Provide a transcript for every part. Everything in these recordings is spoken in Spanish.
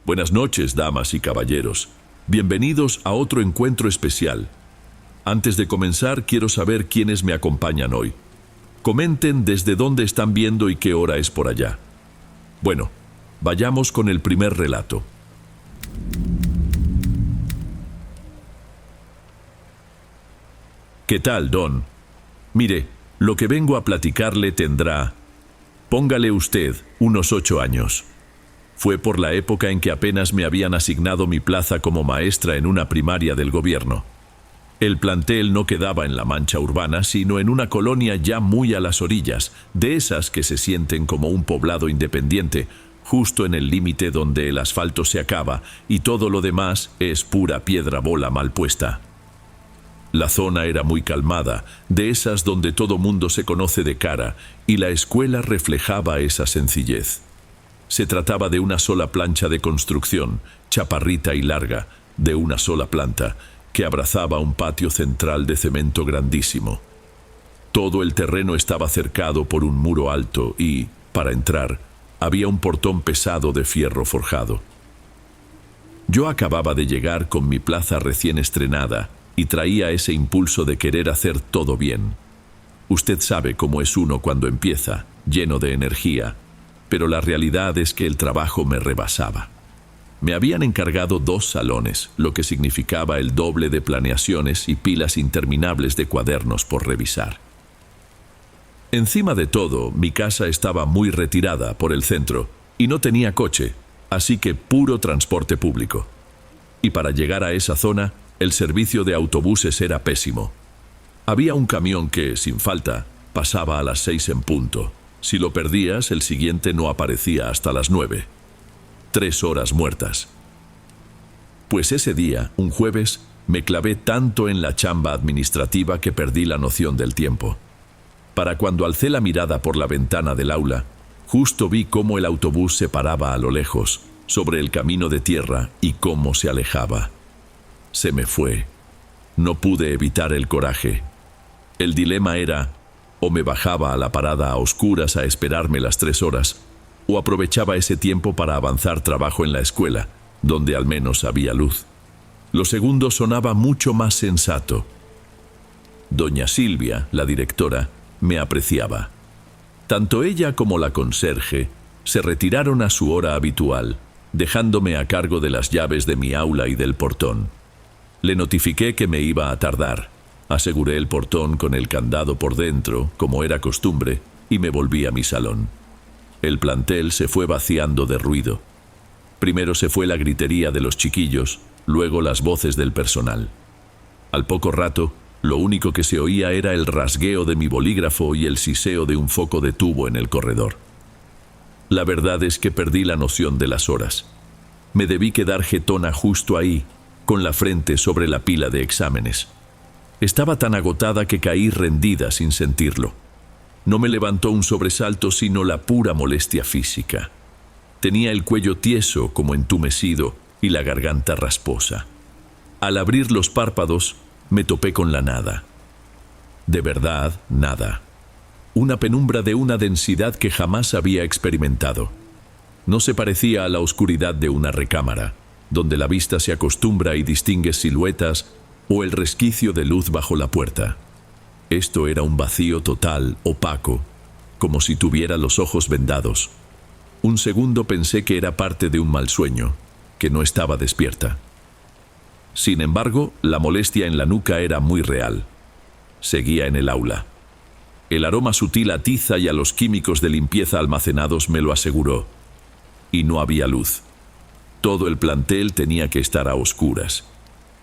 Buenas noches, damas y caballeros. Bienvenidos a otro encuentro especial. Antes de comenzar, quiero saber quiénes me acompañan hoy. Comenten desde dónde están viendo y qué hora es por allá. Bueno, vayamos con el primer relato. ¿Qué tal, Don? Mire, lo que vengo a platicarle tendrá, póngale usted, unos 8 años. Fue por la época en que apenas me habían asignado mi plaza como maestra en una primaria del gobierno. El plantel no quedaba en la mancha urbana, sino en una colonia ya muy a las orillas, de esas que se sienten como un poblado independiente, justo en el límite donde el asfalto se acaba y todo lo demás es pura piedra bola mal puesta. La zona era muy calmada, de esas donde todo mundo se conoce de cara, y la escuela reflejaba esa sencillez. Se trataba de una sola plancha de construcción, chaparrita y larga, de una sola planta, que abrazaba un patio central de cemento grandísimo. Todo el terreno estaba cercado por un muro alto y, para entrar, había un portón pesado de fierro forjado. Yo acababa de llegar con mi plaza recién estrenada y traía ese impulso de querer hacer todo bien. Usted sabe cómo es uno cuando empieza, lleno de energía, pero la realidad es que el trabajo me rebasaba. Me habían encargado 2 salones, lo que significaba el doble de planeaciones y pilas interminables de cuadernos por revisar. Encima de todo, mi casa estaba muy retirada por el centro y no tenía coche, así que puro transporte público. Y para llegar a esa zona, el servicio de autobuses era pésimo. Había un camión que, sin falta, pasaba a las 6 en punto. Si lo perdías, el siguiente no aparecía hasta las 9. 3 horas muertas. Pues ese día, un jueves, me clavé tanto en la chamba administrativa que perdí la noción del tiempo. Para cuando alcé la mirada por la ventana del aula, justo vi cómo el autobús se paraba a lo lejos, sobre el camino de tierra, y cómo se alejaba. Se me fue. No pude evitar el coraje. El dilema era, o me bajaba a la parada a oscuras a esperarme las 3 horas, o aprovechaba ese tiempo para avanzar trabajo en la escuela, donde al menos había luz. Lo segundo sonaba mucho más sensato. Doña Silvia, la directora, me apreciaba. Tanto ella como la conserje se retiraron a su hora habitual, dejándome a cargo de las llaves de mi aula y del portón. Le notifiqué que me iba a tardar. Aseguré el portón con el candado por dentro, como era costumbre, y me volví a mi salón. El plantel se fue vaciando de ruido. Primero se fue la gritería de los chiquillos, luego las voces del personal. Al poco rato, lo único que se oía era el rasgueo de mi bolígrafo y el siseo de un foco de tubo en el corredor. La verdad es que perdí la noción de las horas. Me debí quedar jetona justo ahí, con la frente sobre la pila de exámenes. Estaba tan agotada que caí rendida sin sentirlo. No me levantó un sobresalto, sino la pura molestia física. Tenía el cuello tieso como entumecido y la garganta rasposa. Al abrir los párpados, me topé con la nada. De verdad, nada. Una penumbra de una densidad que jamás había experimentado. No se parecía a la oscuridad de una recámara, donde la vista se acostumbra y distingue siluetas o el resquicio de luz bajo la puerta. Esto era un vacío total, opaco, como si tuviera los ojos vendados. Un segundo pensé que era parte de un mal sueño, que no estaba despierta. Sin embargo, la molestia en la nuca era muy real. Seguía en el aula. El aroma sutil a tiza y a los químicos de limpieza almacenados me lo aseguró. Y no había luz. Todo el plantel tenía que estar a oscuras.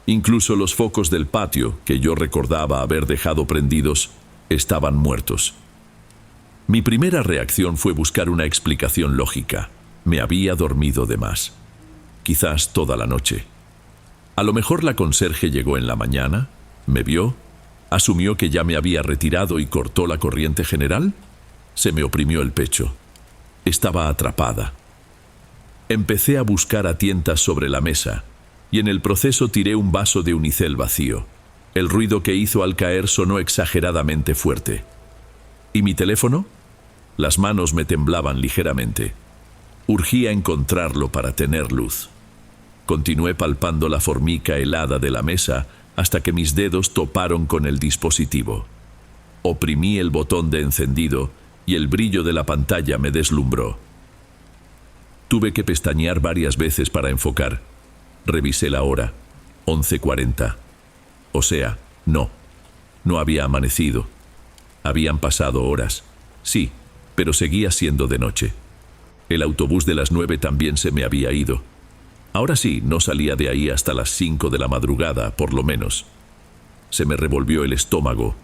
Incluso los focos del patio, que yo recordaba haber dejado prendidos, estaban muertos. Mi primera reacción fue buscar una explicación lógica. Me había dormido de más. Quizás toda la noche. A lo mejor la conserje llegó en la mañana, me vio, asumió que ya me había retirado y cortó la corriente general. Se me oprimió el pecho. Estaba atrapada. Empecé a buscar a tientas sobre la mesa, y en el proceso tiré un vaso de unicel vacío. El ruido que hizo al caer sonó exageradamente fuerte. ¿Y mi teléfono? Las manos me temblaban ligeramente. Urgía encontrarlo para tener luz. Continué palpando la formica helada de la mesa hasta que mis dedos toparon con el dispositivo. Oprimí el botón de encendido y el brillo de la pantalla me deslumbró. Tuve que pestañear varias veces para enfocar. Revisé la hora. 11:40. O sea, no había amanecido. Habían pasado horas. Sí, pero seguía siendo de noche. El autobús de las 9 también se me había ido. Ahora sí, no salía de ahí hasta las 5 de la madrugada, por lo menos. Se me revolvió el estómago.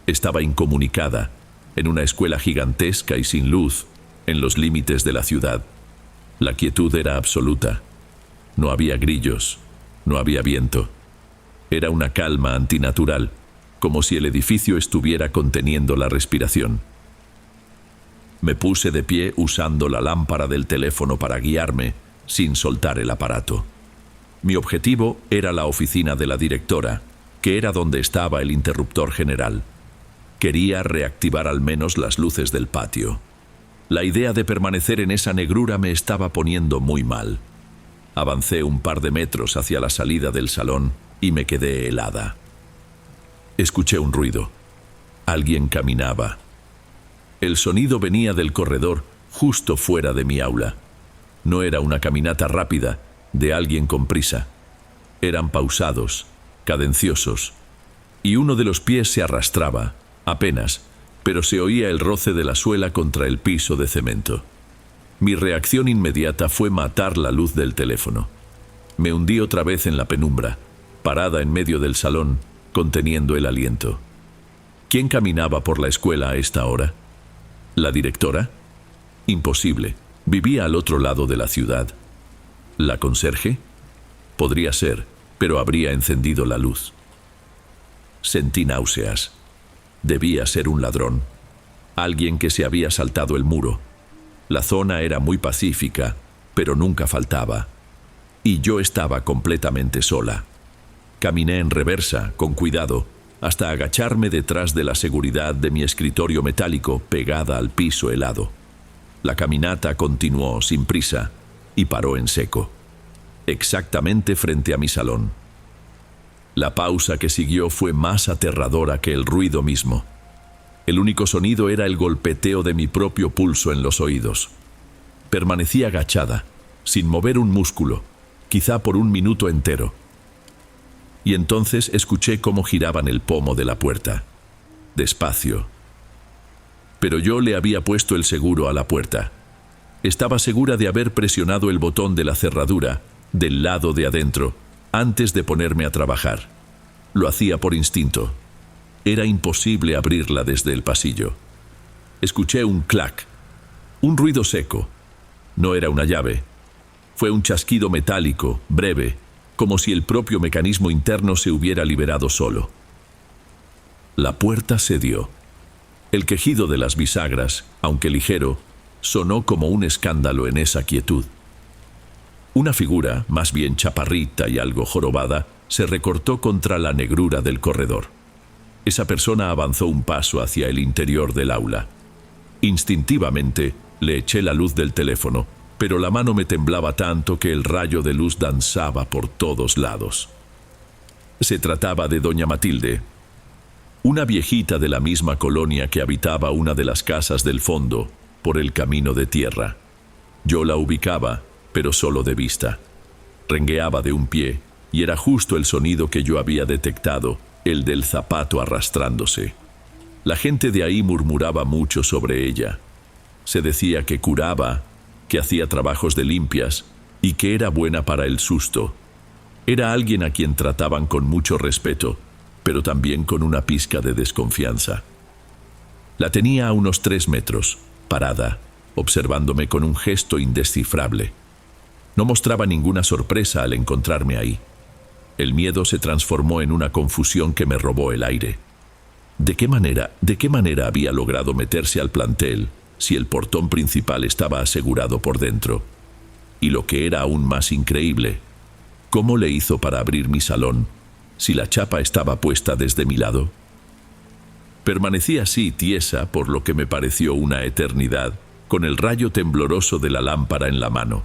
Estaba incomunicada, en una escuela gigantesca y sin luz, en los límites de la ciudad. La quietud era absoluta. No había grillos, no había viento. Era una calma antinatural, como si el edificio estuviera conteniendo la respiración. Me puse de pie usando la lámpara del teléfono para guiarme, sin soltar el aparato. Mi objetivo era la oficina de la directora, que era donde estaba el interruptor general. Quería reactivar al menos las luces del patio. La idea de permanecer en esa negrura me estaba poniendo muy mal. Avancé un par de metros hacia la salida del salón y me quedé helada. Escuché un ruido. Alguien caminaba. El sonido venía del corredor, justo fuera de mi aula. No era una caminata rápida, de alguien con prisa. Eran pausados, cadenciosos, y uno de los pies se arrastraba, apenas, pero se oía el roce de la suela contra el piso de cemento. Mi reacción inmediata fue matar la luz del teléfono. Me hundí otra vez en la penumbra, parada en medio del salón, conteniendo el aliento. ¿Quién caminaba por la escuela a esta hora? ¿La directora? Imposible. Vivía al otro lado de la ciudad. ¿La conserje? Podría ser, pero habría encendido la luz. Sentí náuseas. Debía ser un ladrón. Alguien que se había saltado el muro. La zona era muy pacífica, pero nunca faltaba. Y yo estaba completamente sola. Caminé en reversa, con cuidado, hasta agacharme detrás de la seguridad de mi escritorio metálico pegada al piso helado. La caminata continuó sin prisa y paró en seco, exactamente frente a mi salón. La pausa que siguió fue más aterradora que el ruido mismo. El único sonido era el golpeteo de mi propio pulso en los oídos. Permanecí agachada, sin mover un músculo, quizá por un minuto entero. Y entonces escuché cómo giraban el pomo de la puerta. Despacio. Pero yo le había puesto el seguro a la puerta. Estaba segura de haber presionado el botón de la cerradura, del lado de adentro, antes de ponerme a trabajar. Lo hacía por instinto. Era imposible abrirla desde el pasillo. Escuché un clac, un ruido seco. No era una llave. Fue un chasquido metálico, breve, como si el propio mecanismo interno se hubiera liberado solo. La puerta cedió. El quejido de las bisagras, aunque ligero, sonó como un escándalo en esa quietud. Una figura, más bien chaparrita y algo jorobada, se recortó contra la negrura del corredor. Esa persona avanzó un paso hacia el interior del aula. Instintivamente le eché la luz del teléfono, pero la mano me temblaba tanto que el rayo de luz danzaba por todos lados. Se trataba de doña Matilde, una viejita de la misma colonia que habitaba una de las casas del fondo, por el camino de tierra. Yo la ubicaba, pero solo de vista. Rengueaba de un pie, y era justo el sonido que yo había detectado, el del zapato arrastrándose. La gente de ahí murmuraba mucho sobre ella. Se decía que curaba, que hacía trabajos de limpias, y que era buena para el susto. Era alguien a quien trataban con mucho respeto, pero también con una pizca de desconfianza. La tenía a unos 3 metros, parada, observándome con un gesto indescifrable. No mostraba ninguna sorpresa al encontrarme ahí. El miedo se transformó en una confusión que me robó el aire. ¿De qué manera había logrado meterse al plantel si el portón principal estaba asegurado por dentro? Y lo que era aún más increíble, ¿cómo le hizo para abrir mi salón si la chapa estaba puesta desde mi lado? Permanecí así tiesa por lo que me pareció una eternidad, con el rayo tembloroso de la lámpara en la mano.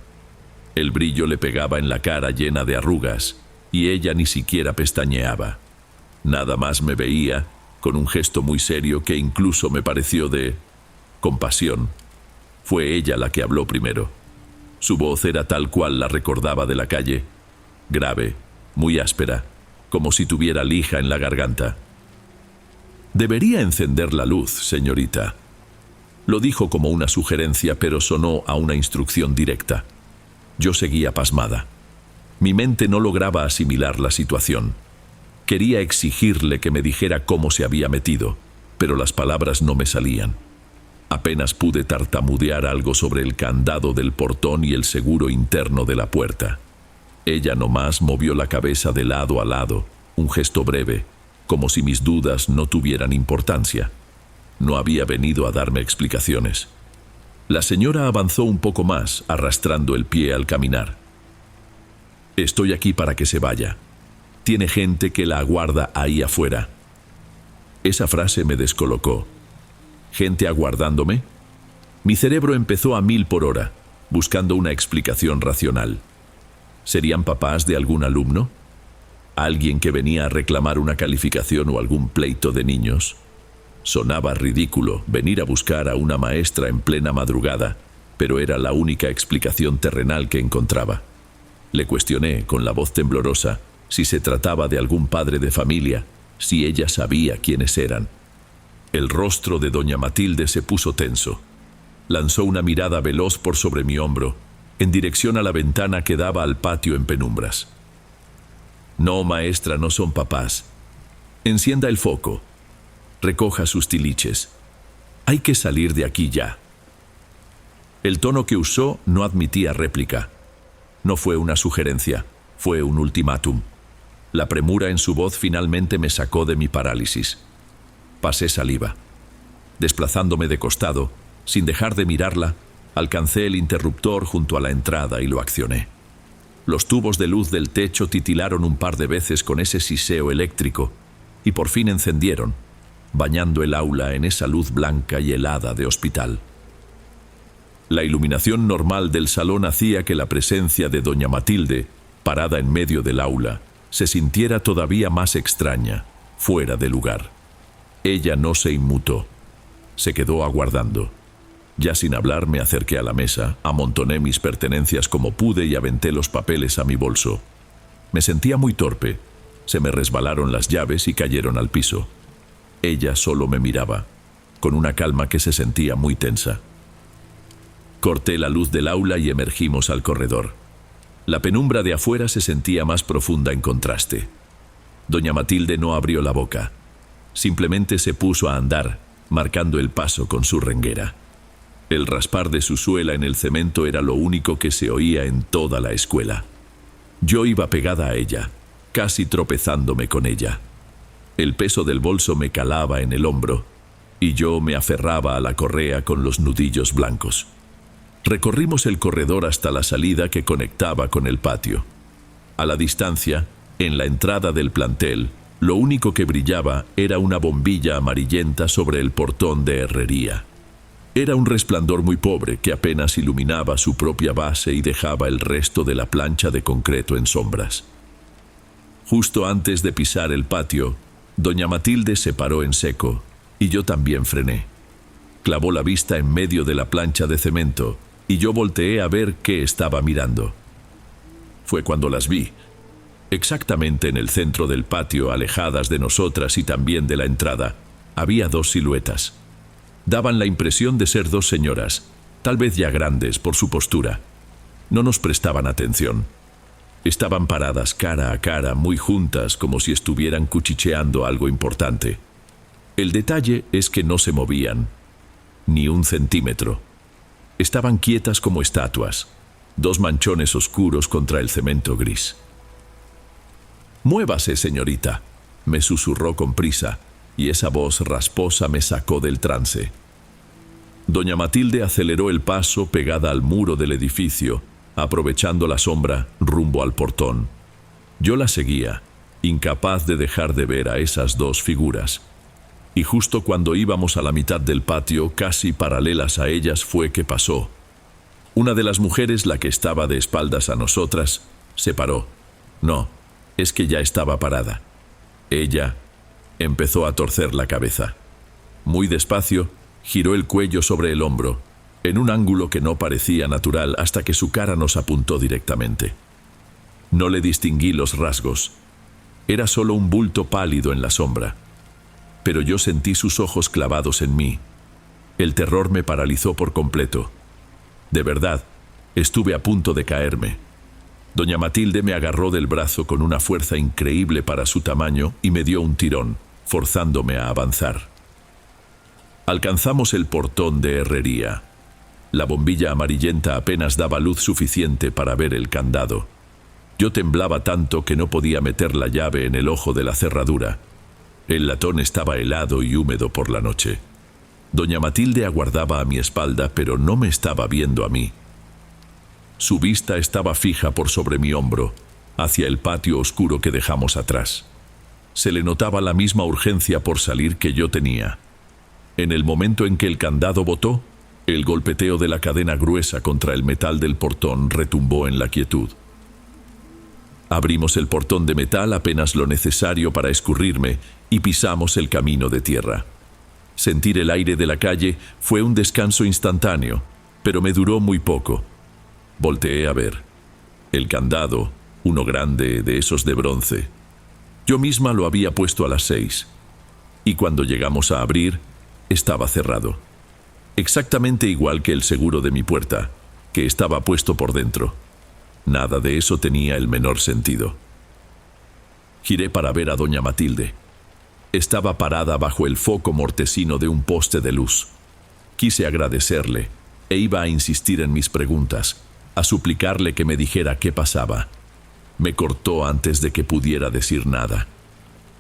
El brillo le pegaba en la cara llena de arrugas, y ella ni siquiera pestañeaba. Nada más me veía, con un gesto muy serio que incluso me pareció de compasión. Fue ella la que habló primero. Su voz era tal cual la recordaba de la calle, grave, muy áspera, como si tuviera lija en la garganta. «Debería encender la luz, señorita». Lo dijo como una sugerencia, pero sonó a una instrucción directa. Yo seguía pasmada. Mi mente no lograba asimilar la situación. Quería exigirle que me dijera cómo se había metido, pero las palabras no me salían. Apenas pude tartamudear algo sobre el candado del portón y el seguro interno de la puerta. Ella nomás movió la cabeza de lado a lado, un gesto breve, como si mis dudas no tuvieran importancia. No había venido a darme explicaciones. La señora avanzó un poco más, arrastrando el pie al caminar. «Estoy aquí para que se vaya. Tiene gente que la aguarda ahí afuera». Esa frase me descolocó. ¿Gente aguardándome? Mi cerebro empezó a 1000 por hora, buscando una explicación racional. ¿Serían papás de algún alumno? ¿Alguien que venía a reclamar una calificación o algún pleito de niños? Sonaba ridículo venir a buscar a una maestra en plena madrugada, pero era la única explicación terrenal que encontraba. Le cuestioné, con la voz temblorosa, si se trataba de algún padre de familia, si ella sabía quiénes eran. El rostro de doña Matilde se puso tenso. Lanzó una mirada veloz por sobre mi hombro, en dirección a la ventana que daba al patio en penumbras. «No, maestra, no son papás. Encienda el foco. Recoja sus tiliches. Hay que salir de aquí ya». El tono que usó no admitía réplica. No fue una sugerencia, fue un ultimátum. La premura en su voz finalmente me sacó de mi parálisis. Pasé saliva. Desplazándome de costado, sin dejar de mirarla, alcancé el interruptor junto a la entrada y lo accioné. Los tubos de luz del techo titilaron un par de veces con ese siseo eléctrico y por fin encendieron, bañando el aula en esa luz blanca y helada de hospital. La iluminación normal del salón hacía que la presencia de doña Matilde, parada en medio del aula, se sintiera todavía más extraña, fuera de lugar. Ella no se inmutó. Se quedó aguardando. Ya sin hablar me acerqué a la mesa, amontoné mis pertenencias como pude y aventé los papeles a mi bolso. Me sentía muy torpe. Se me resbalaron las llaves y cayeron al piso. Ella solo me miraba, con una calma que se sentía muy tensa. Corté la luz del aula y emergimos al corredor. La penumbra de afuera se sentía más profunda en contraste. Doña Matilde no abrió la boca. Simplemente se puso a andar, marcando el paso con su renguera. El raspar de su suela en el cemento era lo único que se oía en toda la escuela. Yo iba pegada a ella, casi tropezándome con ella. El peso del bolso me calaba en el hombro, y yo me aferraba a la correa con los nudillos blancos. Recorrimos el corredor hasta la salida que conectaba con el patio. A la distancia, en la entrada del plantel, lo único que brillaba era una bombilla amarillenta sobre el portón de herrería. Era un resplandor muy pobre que apenas iluminaba su propia base y dejaba el resto de la plancha de concreto en sombras. Justo antes de pisar el patio, doña Matilde se paró en seco y yo también frené. Clavó la vista en medio de la plancha de cemento y yo volteé a ver qué estaba mirando. Fue cuando las vi, exactamente en el centro del patio, alejadas de nosotras y también de la entrada, había dos siluetas. Daban la impresión de ser dos señoras, tal vez ya grandes por su postura. No nos prestaban atención. Estaban paradas cara a cara, muy juntas, como si estuvieran cuchicheando algo importante. El detalle es que no se movían, ni un centímetro. Estaban quietas como estatuas, dos manchones oscuros contra el cemento gris. «Muévase, señorita», me susurró con prisa, y esa voz rasposa me sacó del trance. Doña Matilde aceleró el paso pegada al muro del edificio, aprovechando la sombra rumbo al portón. Yo la seguía, incapaz de dejar de ver a esas dos figuras. Y justo cuando íbamos a la mitad del patio, casi paralelas a ellas, fue que pasó. Una de las mujeres, la que estaba de espaldas a nosotras, se paró. No, es que ya estaba parada. Ella empezó a torcer la cabeza. Muy despacio, giró el cuello sobre el hombro, en un ángulo que no parecía natural hasta que su cara nos apuntó directamente. No le distinguí los rasgos. Era solo un bulto pálido en la sombra. Pero yo sentí sus ojos clavados en mí. El terror me paralizó por completo. De verdad, estuve a punto de caerme. Doña Matilde me agarró del brazo con una fuerza increíble para su tamaño y me dio un tirón, forzándome a avanzar. Alcanzamos el portón de herrería. La bombilla amarillenta apenas daba luz suficiente para ver el candado. Yo temblaba tanto que no podía meter la llave en el ojo de la cerradura. El latón estaba helado y húmedo por la noche. Doña Matilde aguardaba a mi espalda, pero no me estaba viendo a mí. Su vista estaba fija por sobre mi hombro, hacia el patio oscuro que dejamos atrás. Se le notaba la misma urgencia por salir que yo tenía. En el momento en que el candado botó, el golpeteo de la cadena gruesa contra el metal del portón retumbó en la quietud. Abrimos el portón de metal apenas lo necesario para escurrirme y pisamos el camino de tierra. Sentir el aire de la calle fue un descanso instantáneo, pero me duró muy poco. Volteé a ver. El candado, uno grande, de esos de bronce. Yo misma lo había puesto a las 6. Y cuando llegamos a abrir, estaba cerrado. Exactamente igual que el seguro de mi puerta, que estaba puesto por dentro. Nada de eso tenía el menor sentido. Giré para ver a doña Matilde. Estaba parada bajo el foco mortecino de un poste de luz. Quise agradecerle, e iba a insistir en mis preguntas, a suplicarle que me dijera qué pasaba. Me cortó antes de que pudiera decir nada.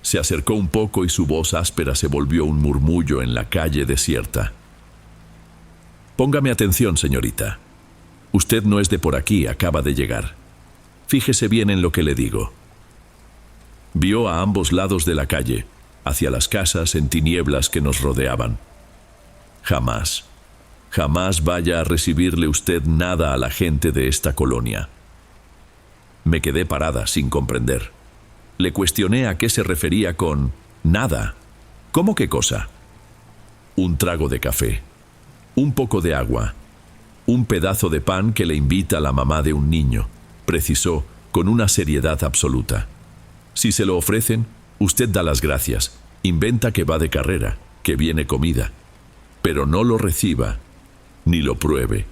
Se acercó un poco y su voz áspera se volvió un murmullo en la calle desierta. Póngame atención, señorita. Usted no es de por aquí, acaba de llegar. Fíjese bien en lo que le digo. Vio a ambos lados de la calle, hacia las casas en tinieblas que nos rodeaban. Jamás, jamás vaya a recibirle usted nada a la gente de esta colonia. Me quedé parada sin comprender. Le cuestioné a qué se refería con nada. ¿Cómo qué cosa? Un trago de café, un poco de agua, un pedazo de pan que le invita la mamá de un niño, precisó con una seriedad absoluta. Si se lo ofrecen, usted da las gracias, inventa que va de carrera, que viene comida, pero no lo reciba, ni lo pruebe.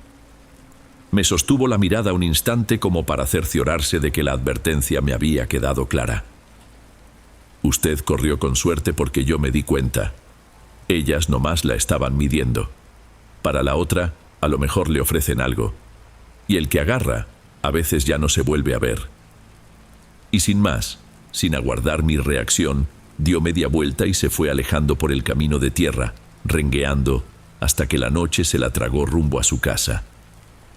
Me sostuvo la mirada un instante como para cerciorarse de que la advertencia me había quedado clara. Usted corrió con suerte porque yo me di cuenta. Ellas nomás la estaban midiendo. Para la otra, a lo mejor le ofrecen algo. Y el que agarra, a veces ya no se vuelve a ver. Y sin más, sin aguardar mi reacción, dio media vuelta y se fue alejando por el camino de tierra, rengueando, hasta que la noche se la tragó rumbo a su casa.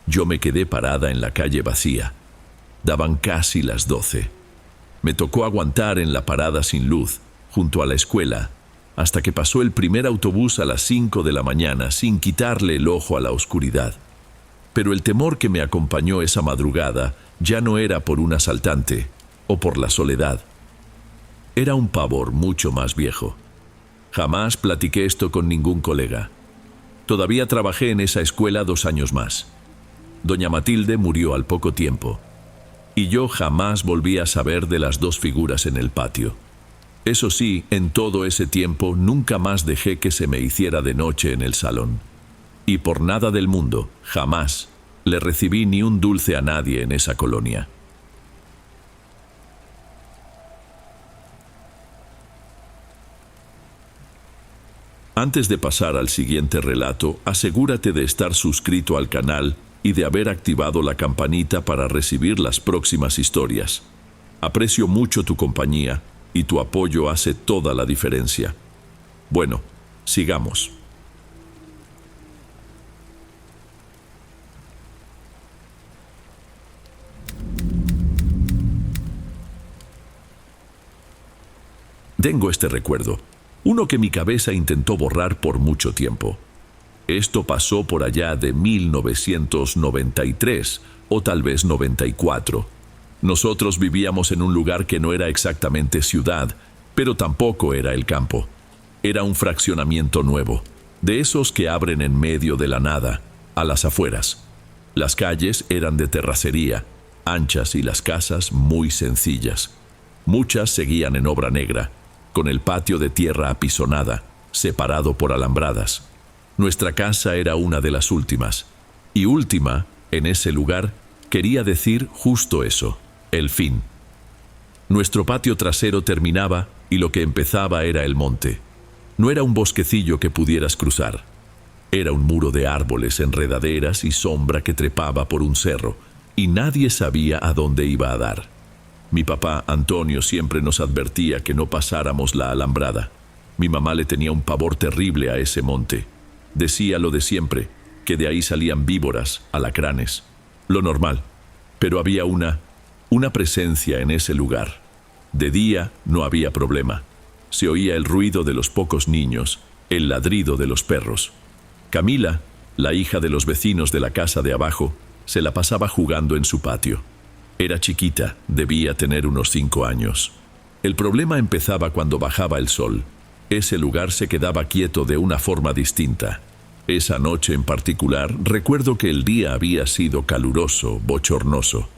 Yo me quedé parada en la calle vacía. Daban casi las 12. Me tocó aguantar en la parada sin luz, junto a la escuela, hasta que pasó el primer autobús a las 5 de la mañana, sin quitarle el ojo a la oscuridad. Pero el temor que me acompañó esa madrugada ya no era por un asaltante o por la soledad. Era un pavor mucho más viejo. Jamás platiqué esto con ningún colega. Todavía trabajé en esa escuela 2 años más. Doña Matilde murió al poco tiempo, y yo jamás volví a saber de las 2 figuras en el patio. Eso sí, en todo ese tiempo nunca más dejé que se me hiciera de noche en el salón. Y por nada del mundo, jamás, le recibí ni un dulce a nadie en esa colonia. Antes de pasar al siguiente relato, asegúrate de estar suscrito al canal y de haber activado la campanita para recibir las próximas historias. Aprecio mucho tu compañía y tu apoyo hace toda la diferencia. Bueno, sigamos. Tengo este recuerdo, uno que mi cabeza intentó borrar por mucho tiempo. Esto pasó por allá de 1993 o tal vez 94. Nosotros vivíamos en un lugar que no era exactamente ciudad, pero tampoco era el campo. Era un fraccionamiento nuevo, de esos que abren en medio de la nada, a las afueras. Las calles eran de terracería, anchas, y las casas muy sencillas. Muchas seguían en obra negra, con el patio de tierra apisonada, separado por alambradas. Nuestra casa era una de las últimas, y última, en ese lugar, quería decir justo eso, el fin. Nuestro patio trasero terminaba y lo que empezaba era el monte. No era un bosquecillo que pudieras cruzar. Era un muro de árboles, enredaderas y sombra que trepaba por un cerro, y nadie sabía a dónde iba a dar. Mi papá, Antonio, siempre nos advertía que no pasáramos la alambrada. Mi mamá le tenía un pavor terrible a ese monte. Decía lo de siempre, que de ahí salían víboras, alacranes. Lo normal. Pero había una presencia en ese lugar. De día no había problema. Se oía el ruido de los pocos niños, el ladrido de los perros. Camila, la hija de los vecinos de la casa de abajo, se la pasaba jugando en su patio. Era chiquita, debía tener unos 5 años. El problema empezaba cuando bajaba el sol. Ese lugar se quedaba quieto de una forma distinta. Esa noche en particular, recuerdo que el día había sido caluroso, bochornoso.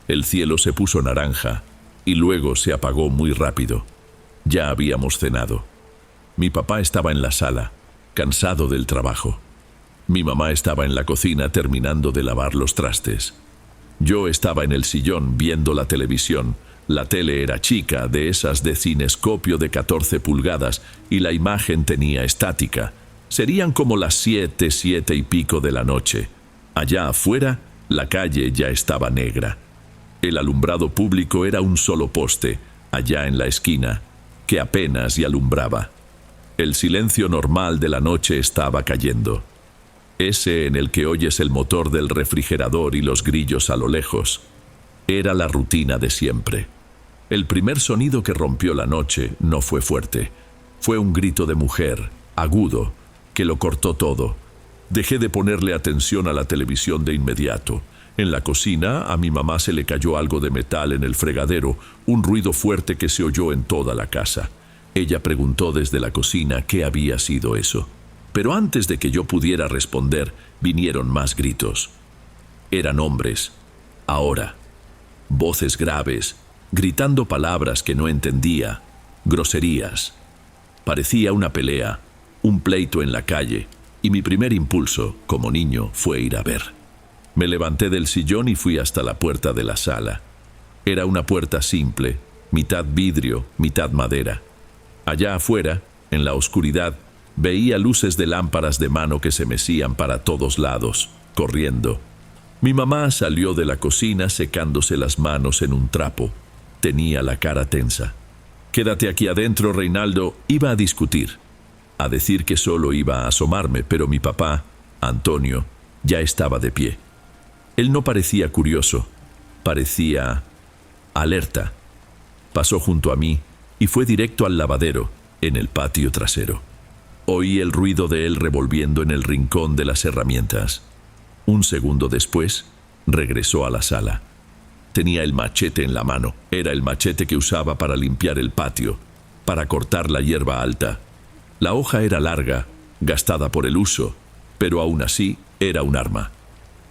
El cielo se puso naranja y luego se apagó muy rápido. Ya habíamos cenado. Mi papá estaba en la sala, cansado del trabajo. Mi mamá estaba en la cocina terminando de lavar los trastes. Yo estaba en el sillón viendo la televisión. La tele era chica, de esas de cinescopio de 14 pulgadas, y la imagen tenía estática. Serían como las 7 y pico de la noche. Allá afuera, la calle ya estaba negra. El alumbrado público era un solo poste, allá en la esquina, que apenas y alumbraba. El silencio normal de la noche estaba cayendo. Ese en el que oyes el motor del refrigerador y los grillos a lo lejos. Era la rutina de siempre. El primer sonido que rompió la noche no fue fuerte. Fue un grito de mujer, agudo, que lo cortó todo. Dejé de ponerle atención a la televisión de inmediato. En la cocina, a mi mamá se le cayó algo de metal en el fregadero, un ruido fuerte que se oyó en toda la casa. Ella preguntó desde la cocina qué había sido eso. Pero antes de que yo pudiera responder, vinieron más gritos. Eran hombres. Ahora. Voces graves, gritando palabras que no entendía, groserías. Parecía una pelea, un pleito en la calle, y mi primer impulso, como niño, fue ir a ver. Me levanté del sillón y fui hasta la puerta de la sala. Era una puerta simple, mitad vidrio, mitad madera. Allá afuera, en la oscuridad, veía luces de lámparas de mano que se mecían para todos lados, corriendo. Mi mamá salió de la cocina secándose las manos en un trapo. Tenía la cara tensa. «Quédate aquí adentro, Reinaldo», iba a discutir. A decir que solo iba a asomarme, pero mi papá, Antonio, ya estaba de pie. Él no parecía curioso, parecía alerta. Pasó junto a mí y fue directo al lavadero, en el patio trasero. Oí el ruido de él revolviendo en el rincón de las herramientas. Un segundo después, regresó a la sala. Tenía el machete en la mano. Era el machete que usaba para limpiar el patio, para cortar la hierba alta. La hoja era larga, gastada por el uso, pero aún así era un arma.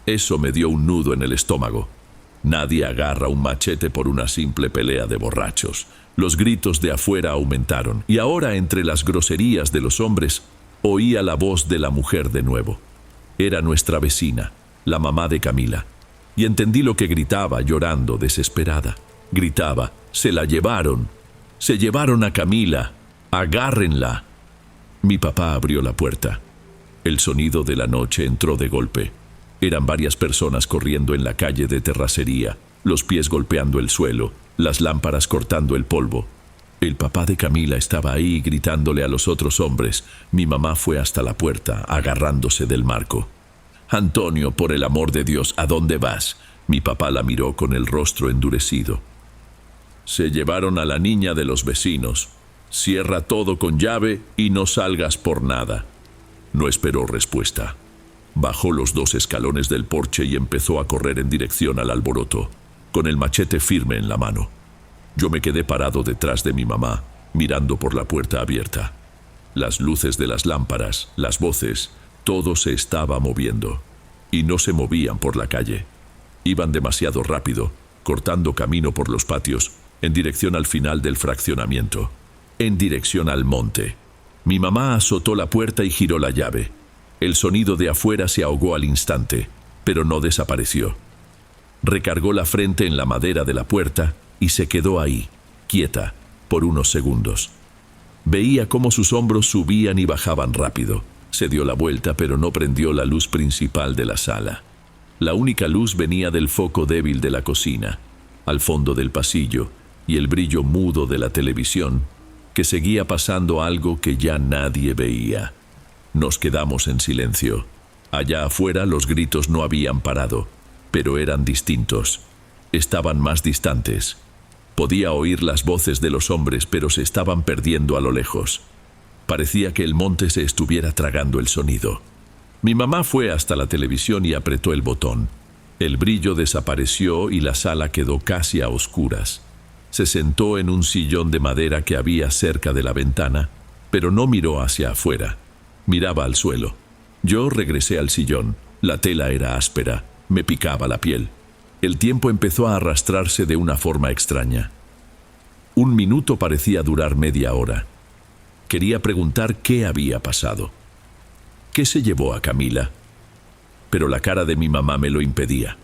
Eso me dio un nudo en el estómago. Nadie agarra un machete por una simple pelea de borrachos. Los gritos de afuera aumentaron, y ahora entre las groserías de los hombres, oía la voz de la mujer de nuevo. Era nuestra vecina, la mamá de Camila, y entendí lo que gritaba, llorando, desesperada. Gritaba: «¡Se la llevaron! ¡Se llevaron a Camila! ¡Agárrenla!». Mi papá abrió la puerta. El sonido de la noche entró de golpe. Eran varias personas corriendo en la calle de terracería, los pies golpeando el suelo, las lámparas cortando el polvo. El papá de Camila estaba ahí gritándole a los otros hombres. Mi mamá fue hasta la puerta, agarrándose del marco. «Antonio, por el amor de Dios, ¿a dónde vas?». Mi papá la miró con el rostro endurecido. «Se llevaron a la niña de los vecinos. Cierra todo con llave y no salgas por nada». No esperó respuesta. Bajó los 2 escalones del porche y empezó a correr en dirección al alboroto, con el machete firme en la mano. Yo me quedé parado detrás de mi mamá, mirando por la puerta abierta. Las luces de las lámparas, las voces, todo se estaba moviendo. Y no se movían por la calle. Iban demasiado rápido, cortando camino por los patios, en dirección al final del fraccionamiento, en dirección al monte. Mi mamá azotó la puerta y giró la llave. El sonido de afuera se ahogó al instante, pero no desapareció. Recargó la frente en la madera de la puerta y se quedó ahí, quieta, por unos segundos. Veía cómo sus hombros subían y bajaban rápido. Se dio la vuelta, pero no prendió la luz principal de la sala. La única luz venía del foco débil de la cocina, al fondo del pasillo, y el brillo mudo de la televisión, que seguía pasando algo que ya nadie veía. Nos quedamos en silencio. Allá afuera los gritos no habían parado, pero eran distintos. Estaban más distantes. Podía oír las voces de los hombres, pero se estaban perdiendo a lo lejos. Parecía que el monte se estuviera tragando el sonido. Mi mamá fue hasta la televisión y apretó el botón. El brillo desapareció y la sala quedó casi a oscuras. Se sentó en un sillón de madera que había cerca de la ventana, pero no miró hacia afuera. Miraba al suelo. Yo regresé al sillón. La tela era áspera, me picaba la piel. El tiempo empezó a arrastrarse de una forma extraña. 1 minuto parecía durar media hora. Quería preguntar qué había pasado. ¿Qué se llevó a Camila? Pero la cara de mi mamá me lo impedía.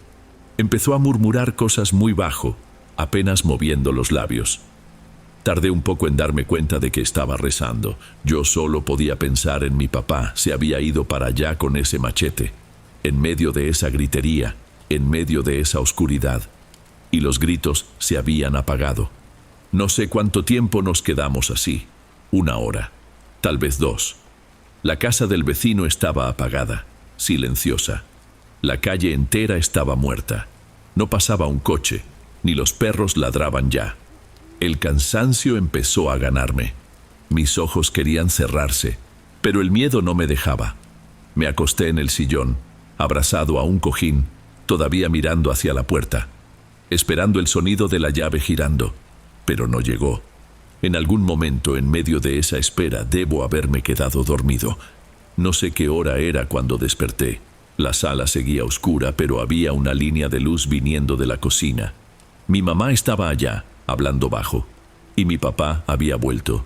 Empezó a murmurar cosas muy bajo, apenas moviendo los labios. Tardé un poco en darme cuenta de que estaba rezando. Yo solo podía pensar en mi papá. Se había ido para allá con ese machete, en medio de esa gritería, en medio de esa oscuridad. Y los gritos se habían apagado. No sé cuánto tiempo nos quedamos así. 1 hora, tal vez 2. La casa del vecino estaba apagada, silenciosa. La calle entera estaba muerta. No pasaba un coche, ni los perros ladraban ya. El cansancio empezó a ganarme. Mis ojos querían cerrarse, pero el miedo no me dejaba. Me acosté en el sillón, abrazado a un cojín, todavía mirando hacia la puerta, esperando el sonido de la llave girando, pero no llegó. En algún momento, en medio de esa espera, debo haberme quedado dormido. No sé qué hora era cuando desperté. La sala seguía oscura, pero había una línea de luz viniendo de la cocina. Mi mamá estaba allá, hablando bajo, y mi papá había vuelto.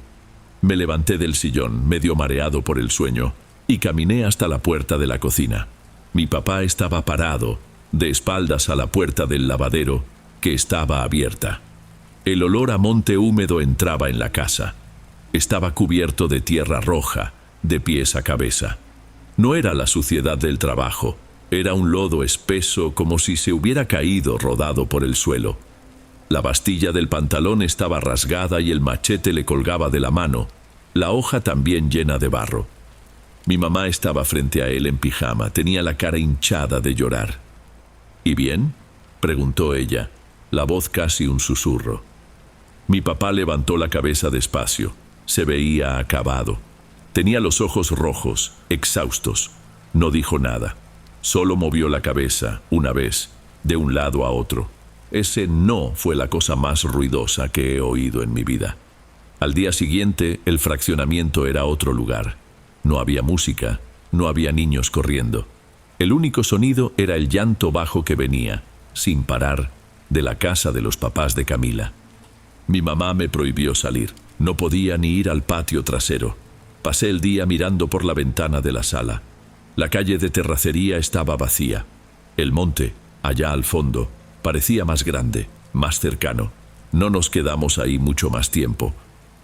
Me levanté del sillón, medio mareado por el sueño, y caminé hasta la puerta de la cocina. Mi papá estaba parado, de espaldas a la puerta del lavadero, que estaba abierta. El olor a monte húmedo entraba en la casa. Estaba cubierto de tierra roja, de pies a cabeza. No era la suciedad del trabajo, era un lodo espeso como si se hubiera caído rodado por el suelo. La bastilla del pantalón estaba rasgada y el machete le colgaba de la mano, la hoja también llena de barro. Mi mamá estaba frente a él en pijama, tenía la cara hinchada de llorar. ¿Y bien?, preguntó ella, la voz casi un susurro. Mi papá levantó la cabeza despacio, se veía acabado. Tenía los ojos rojos, exhaustos. No dijo nada, solo movió la cabeza, una vez, de un lado a otro. Ese no fue la cosa más ruidosa que he oído en mi vida. Al día siguiente, el fraccionamiento era otro lugar. No había música, no había niños corriendo. El único sonido era el llanto bajo que venía, sin parar, de la casa de los papás de Camila. Mi mamá me prohibió salir. No podía ni ir al patio trasero. Pasé el día mirando por la ventana de la sala. La calle de terracería estaba vacía. El monte, allá al fondo, parecía más grande, más cercano. No nos quedamos ahí mucho más tiempo.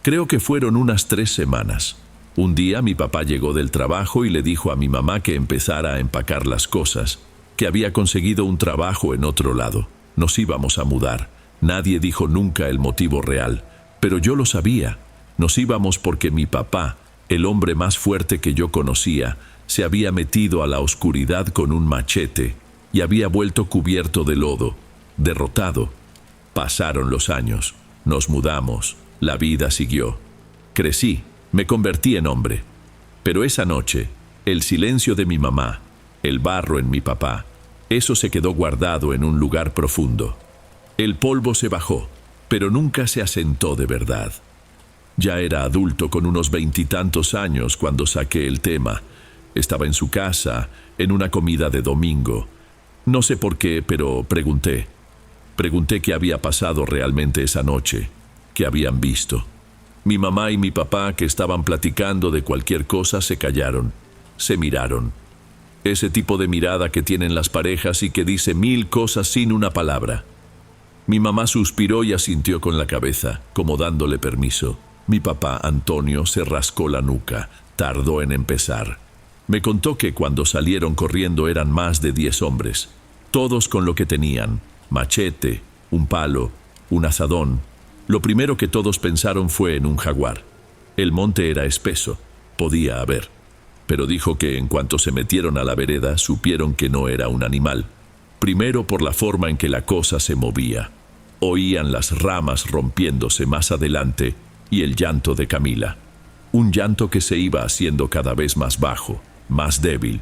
Creo que fueron unas 3 semanas. Un día mi papá llegó del trabajo y le dijo a mi mamá que empezara a empacar las cosas, que había conseguido un trabajo en otro lado. Nos íbamos a mudar. Nadie dijo nunca el motivo real, pero yo lo sabía. Nos íbamos porque mi papá, el hombre más fuerte que yo conocía, se había metido a la oscuridad con un machete y había vuelto cubierto de lodo, derrotado. Pasaron los años, nos mudamos, la vida siguió. Crecí, me convertí en hombre. Pero esa noche, El silencio de mi mamá, el barro en mi papá, eso se quedó guardado en un lugar profundo. El polvo se bajó, pero nunca se asentó de verdad. Ya era adulto con unos 20 y tantos años cuando saqué el tema. Estaba en su casa, en una comida de domingo. No sé por qué, pero pregunté. Pregunté qué había pasado realmente esa noche, qué habían visto. Mi mamá y mi papá, que estaban platicando de cualquier cosa, se callaron, se miraron. Ese tipo de mirada que tienen las parejas y que dice 1000 cosas sin una palabra. Mi mamá suspiró y asintió con la cabeza, como dándole permiso. Mi papá, Antonio, se rascó la nuca, tardó en empezar. Me contó que cuando salieron corriendo eran más de 10 hombres, todos con lo que tenían, machete, un palo, un azadón. Lo primero que todos pensaron fue en un jaguar. El monte era espeso, podía haber, pero dijo que en cuanto se metieron a la vereda supieron que no era un animal. Primero por la forma en que la cosa se movía. Oían las ramas rompiéndose más adelante y el llanto de Camila. Un llanto que se iba haciendo cada vez más bajo, más débil.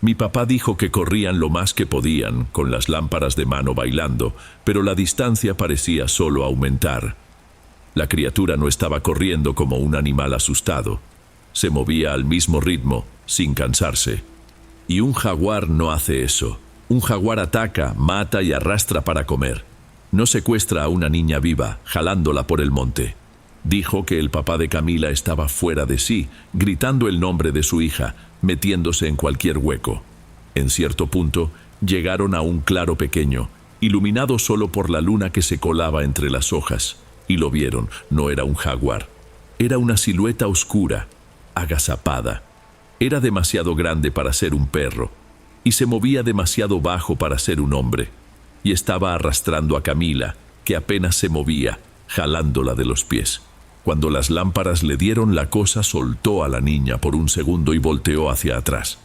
Mi papá dijo que corrían lo más que podían, con las lámparas de mano bailando, pero la distancia parecía solo aumentar. La criatura no estaba corriendo como un animal asustado. Se movía al mismo ritmo, sin cansarse. Y un jaguar no hace eso. Un jaguar ataca, mata y arrastra para comer. No secuestra a una niña viva, jalándola por el monte. Dijo que el papá de Camila estaba fuera de sí, gritando el nombre de su hija, metiéndose en cualquier hueco. En cierto punto, llegaron a un claro pequeño, iluminado solo por la luna que se colaba entre las hojas, y lo vieron. No era un jaguar. Era una silueta oscura, agazapada. Era demasiado grande para ser un perro, y se movía demasiado bajo para ser un hombre, y estaba arrastrando a Camila, que apenas se movía, jalándola de los pies. Cuando las lámparas le dieron, la cosa soltó a la niña por un segundo y volteó hacia atrás.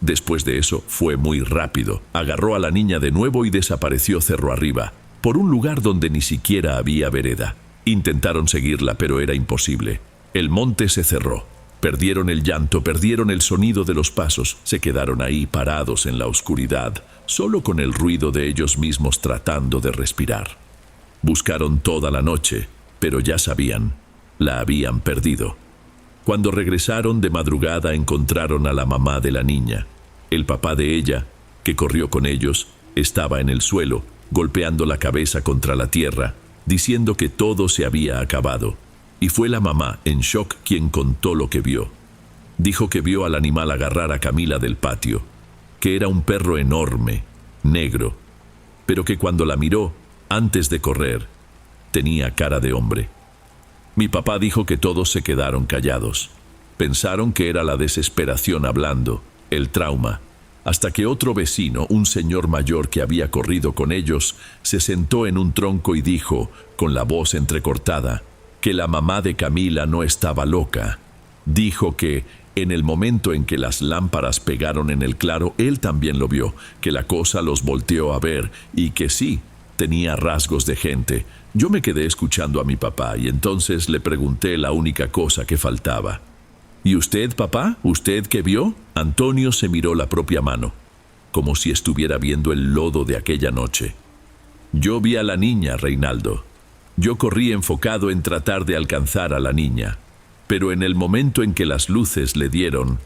Después de eso, fue muy rápido. Agarró a la niña de nuevo y desapareció cerro arriba, por un lugar donde ni siquiera había vereda. Intentaron seguirla, pero era imposible. El monte se cerró. Perdieron el llanto, perdieron el sonido de los pasos. Se quedaron ahí parados en la oscuridad, solo con el ruido de ellos mismos tratando de respirar. Buscaron toda la noche, pero ya sabían. La habían perdido. Cuando regresaron de madrugada encontraron a la mamá de la niña. El papá de ella, que corrió con ellos, estaba en el suelo, golpeando la cabeza contra la tierra, diciendo que todo se había acabado. Y fue la mamá, en shock, quien contó lo que vio. Dijo que vio al animal agarrar a Camila del patio, que era un perro enorme, negro, pero que cuando la miró, antes de correr, tenía cara de hombre. Mi papá dijo que todos se quedaron callados. Pensaron que era la desesperación hablando, el trauma, hasta que otro vecino, un señor mayor que había corrido con ellos, se sentó en un tronco y dijo, con la voz entrecortada, que la mamá de Camila no estaba loca. Dijo que, en el momento en que las lámparas pegaron en el claro, él también lo vio, que la cosa los volteó a ver y que sí, tenía rasgos de gente. Yo me quedé escuchando a mi papá y entonces le pregunté la única cosa que faltaba. ¿Y usted, papá? ¿Usted qué vio? Antonio se miró la propia mano, como si estuviera viendo el lodo de aquella noche. Yo vi a la niña, Reinaldo. Yo corrí enfocado en tratar de alcanzar a la niña, pero en el momento en que las luces le dieron,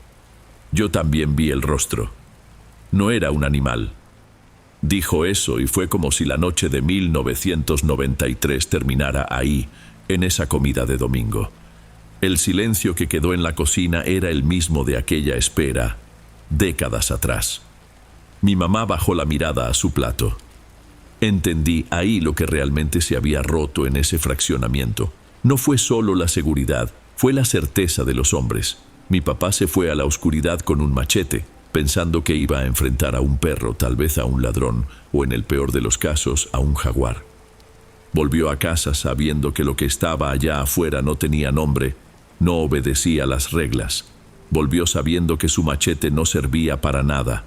yo también vi el rostro. No era un animal. Dijo eso y fue como si la noche de 1993 terminara ahí, en esa comida de domingo. El silencio que quedó en la cocina era el mismo de aquella espera, décadas atrás. Mi mamá bajó la mirada a su plato. Entendí ahí lo que realmente se había roto en ese fraccionamiento. No fue solo la seguridad, fue la certeza de los hombres. Mi papá se fue a la oscuridad con un machete, pensando que iba a enfrentar a un perro, tal vez a un ladrón, o en el peor de los casos, a un jaguar. Volvió a casa sabiendo que lo que estaba allá afuera no tenía nombre, no obedecía las reglas. Volvió sabiendo que su machete no servía para nada.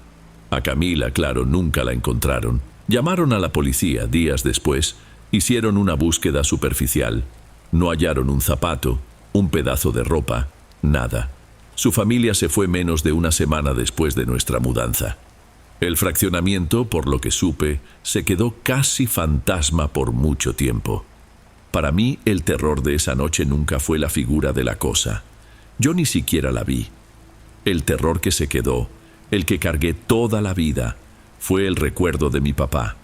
A Camila, claro, nunca la encontraron. Llamaron a la policía días después, hicieron una búsqueda superficial. No hallaron un zapato, un pedazo de ropa, nada. Su familia se fue menos de una semana después de nuestra mudanza. El fraccionamiento, por lo que supe, se quedó casi fantasma por mucho tiempo. Para mí, el terror de esa noche nunca fue la figura de la cosa. Yo ni siquiera la vi. El terror que se quedó, el que cargué toda la vida, fue el recuerdo de mi papá,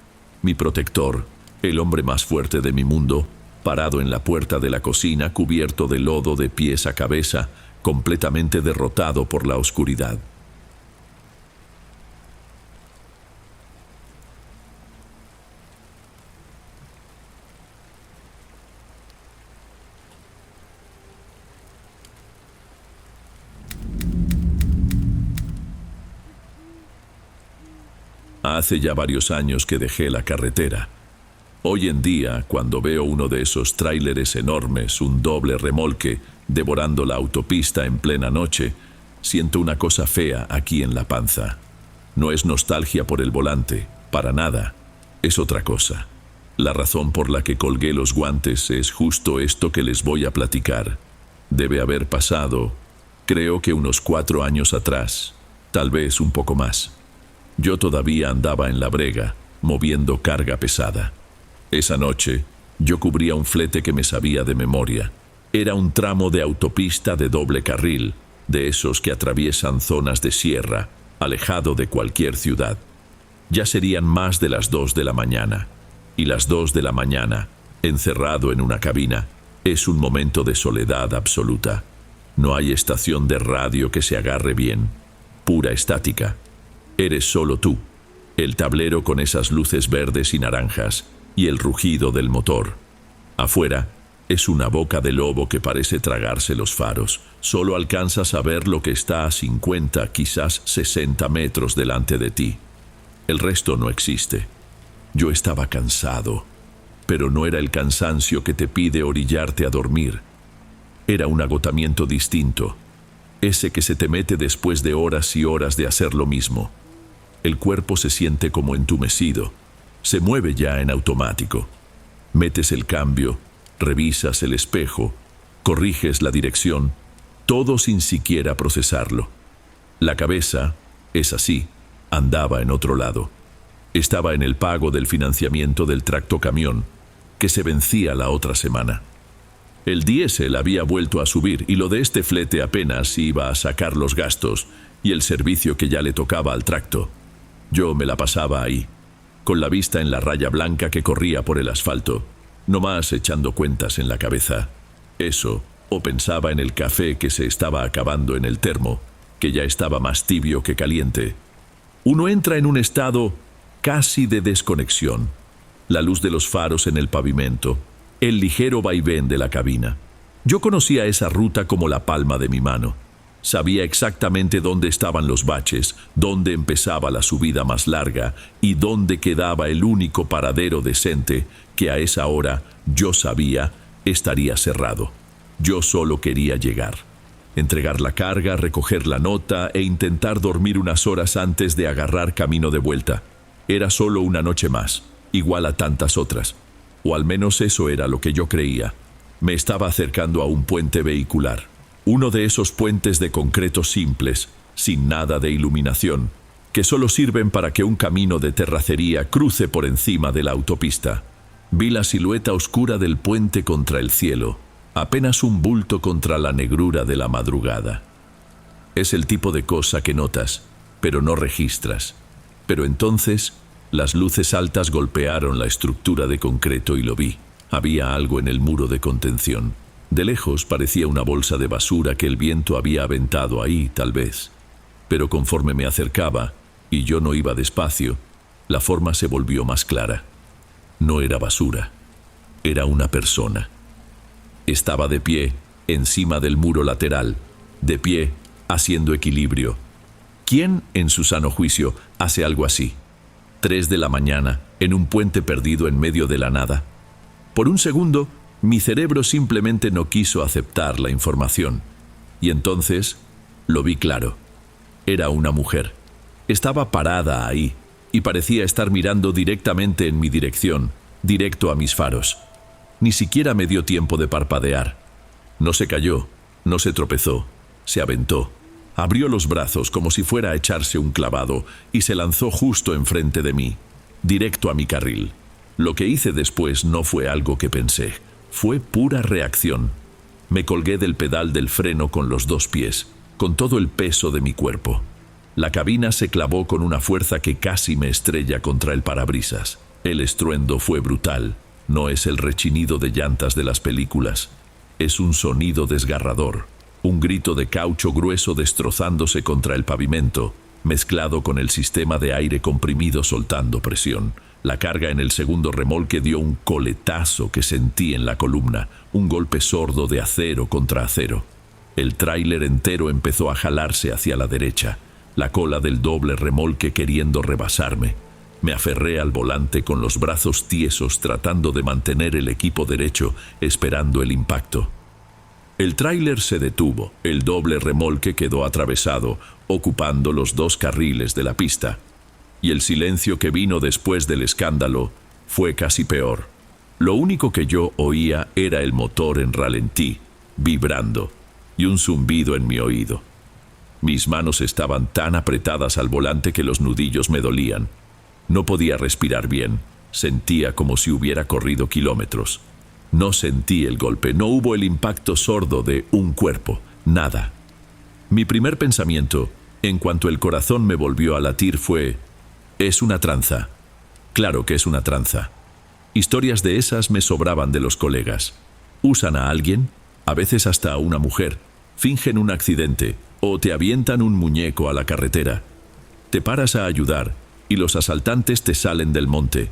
mi protector, el hombre más fuerte de mi mundo, parado en la puerta de la cocina, cubierto de lodo de pies a cabeza, completamente derrotado por la oscuridad. Hace ya varios años que dejé la carretera. Hoy en día, cuando veo uno de esos tráileres enormes, un doble remolque, devorando la autopista en plena noche, siento una cosa fea aquí en la panza. No es nostalgia por el volante, para nada. Es otra cosa. La razón por la que colgué los guantes es justo esto que les voy a platicar. Debe haber pasado, creo que unos 4 años atrás, tal vez un poco más. Yo todavía andaba en la brega, moviendo carga pesada. Esa noche, yo cubría un flete que me sabía de memoria. Era un tramo de autopista de doble carril, de esos que atraviesan zonas de sierra, alejado de cualquier ciudad. Ya serían más de las 2 de la mañana. Y las 2 de la mañana, encerrado en una cabina, es un momento de soledad absoluta. No hay estación de radio que se agarre bien. Pura estática. Eres solo tú, el tablero con esas luces verdes y naranjas, y el rugido del motor. Afuera es una boca de lobo que parece tragarse los faros. Solo alcanzas a ver lo que está a 50, quizás 60 metros delante de ti. El resto no existe. Yo estaba cansado, pero no era el cansancio que te pide orillarte a dormir. Era un agotamiento distinto, ese que se te mete después de horas y horas de hacer lo mismo. El cuerpo se siente como entumecido, se mueve ya en automático. Metes el cambio, revisas el espejo, corriges la dirección, todo sin siquiera procesarlo. La cabeza, es así, andaba en otro lado. Estaba en el pago del financiamiento del tractocamión, que se vencía la otra semana. El diésel había vuelto a subir y lo de este flete apenas iba a sacar los gastos y el servicio que ya le tocaba al tracto. Yo me la pasaba ahí, con la vista en la raya blanca que corría por el asfalto, nomás echando cuentas en la cabeza. Eso, o pensaba en el café que se estaba acabando en el termo, que ya estaba más tibio que caliente. Uno entra en un estado casi de desconexión. La luz de los faros en el pavimento, el ligero vaivén de la cabina. Yo conocía esa ruta como la palma de mi mano. Sabía exactamente dónde estaban los baches, dónde empezaba la subida más larga y dónde quedaba el único paradero decente que a esa hora, yo sabía, estaría cerrado. Yo solo quería llegar. Entregar la carga, recoger la nota e intentar dormir unas horas antes de agarrar camino de vuelta. Era solo una noche más, igual a tantas otras. O al menos eso era lo que yo creía. Me estaba acercando a un puente vehicular. Uno de esos puentes de concreto simples, sin nada de iluminación, que solo sirven para que un camino de terracería cruce por encima de la autopista. Vi la silueta oscura del puente contra el cielo, apenas un bulto contra la negrura de la madrugada. Es el tipo de cosa que notas, pero no registras. Pero entonces, las luces altas golpearon la estructura de concreto y lo vi. Había algo en el muro de contención. De lejos parecía una bolsa de basura que el viento había aventado ahí, tal vez. Pero conforme me acercaba, y yo no iba despacio, la forma se volvió más clara. No era basura, era una persona. Estaba de pie, encima del muro lateral, de pie, haciendo equilibrio. ¿Quién, en su sano juicio, hace algo así? 3 de la mañana, en un puente perdido en medio de la nada. Por un segundo, mi cerebro simplemente no quiso aceptar la información. Y entonces, lo vi claro. Era una mujer. Estaba parada ahí, y parecía estar mirando directamente en mi dirección, directo a mis faros. Ni siquiera me dio tiempo de parpadear. No se cayó, no se tropezó, se aventó. Abrió los brazos como si fuera a echarse un clavado y se lanzó justo enfrente de mí, directo a mi carril. Lo que hice después no fue algo que pensé, fue pura reacción. Me colgué del pedal del freno con los 2 pies, con todo el peso de mi cuerpo. La cabina se clavó con una fuerza que casi me estrella contra el parabrisas. El estruendo fue brutal. No es el rechinido de llantas de las películas. Es un sonido desgarrador. Un grito de caucho grueso destrozándose contra el pavimento, mezclado con el sistema de aire comprimido soltando presión. La carga en el segundo remolque dio un coletazo que sentí en la columna, un golpe sordo de acero contra acero. El tráiler entero empezó a jalarse hacia la derecha, la cola del doble remolque queriendo rebasarme. Me aferré al volante con los brazos tiesos tratando de mantener el equipo derecho, esperando el impacto. El tráiler se detuvo, el doble remolque quedó atravesado, ocupando los 2 carriles de la pista. Y el silencio que vino después del escándalo fue casi peor. Lo único que yo oía era el motor en ralentí, vibrando, y un zumbido en mi oído. Mis manos estaban tan apretadas al volante que los nudillos me dolían. No podía respirar bien, sentía como si hubiera corrido kilómetros. No sentí el golpe, no hubo el impacto sordo de un cuerpo, nada. Mi primer pensamiento, en cuanto el corazón me volvió a latir, fue: es una tranza. Claro que es una tranza. Historias de esas me sobraban de los colegas. Usan a alguien, a veces hasta a una mujer, fingen un accidente o te avientan un muñeco a la carretera. Te paras a ayudar y los asaltantes te salen del monte.